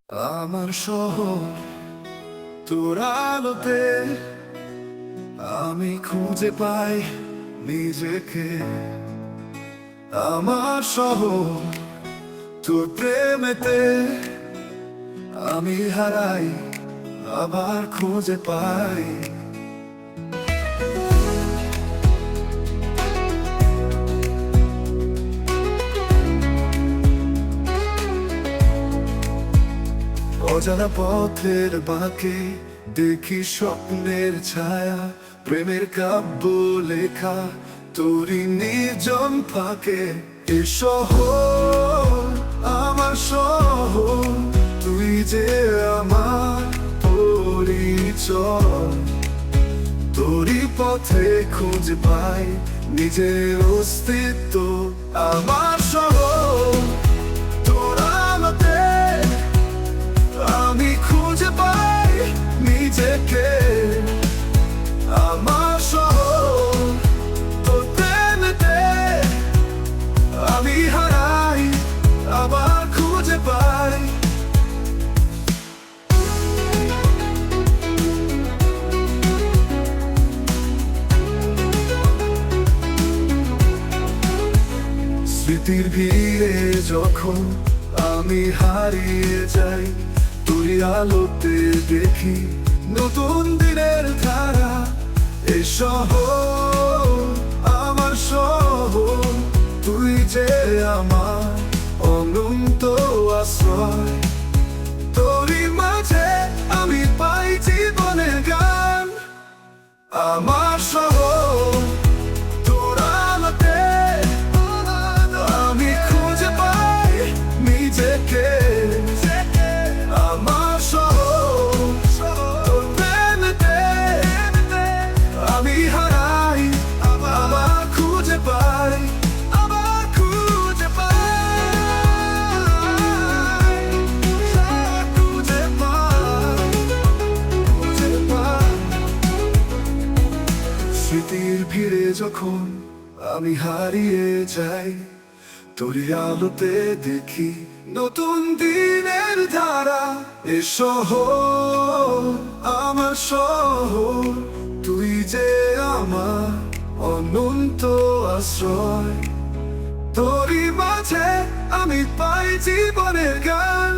আমার শহর তোর আলোতে আমি খুঁজে পাই নিজেকে। আমার শহর তোর প্রেমেতে আমি হারাই আবার খুঁজে পাই। অজানা পথের বাঁকে দেখি স্বপ্নের ছায়া, প্রেমের কাব্য লেখা তোরই নির্জন ফাঁকে। এ শহর আমার শহর, তুই যে আমার পরিচয়। তোরই পথে খুঁজে পাই নিজের অস্তিত্ব। আমার শহর তোর আলোতে আমি খুঁজে পাই নিজেকে। আমার শহর তোর প্রেমেতে আমি হারাই আবার খুঁজে পাই। স্মৃতির ভিড়ে যখন আমি হারিয়ে যাই, তুই আলোতে দেখি নতুন দিনের ধারা। এ শহর আমার শহর, তুই যে আমার অনন্ত আশ্রয়। তোরই মাঝে আমি পাই জীবনের গান। আমার শহর তোর আলোতে আমি খুঁজে পাই নিজেকে। আমার শহর তোর প্রেমেতে আমি হারাই আবার খুঁজে পাই, আবার খুঁজে পাই, খুঁজে পাই, খুঁজে পাই। স্মৃতির ভিড়ে যখন আমি হারিয়ে যাই, তোরই আলোতে দেখি নতুন দিনের ধারা। এ শহর আমার শহর, তুই যে আমার অনন্ত আশ্রয়। তোরই মাঝে আমি পাই জীবনের গান।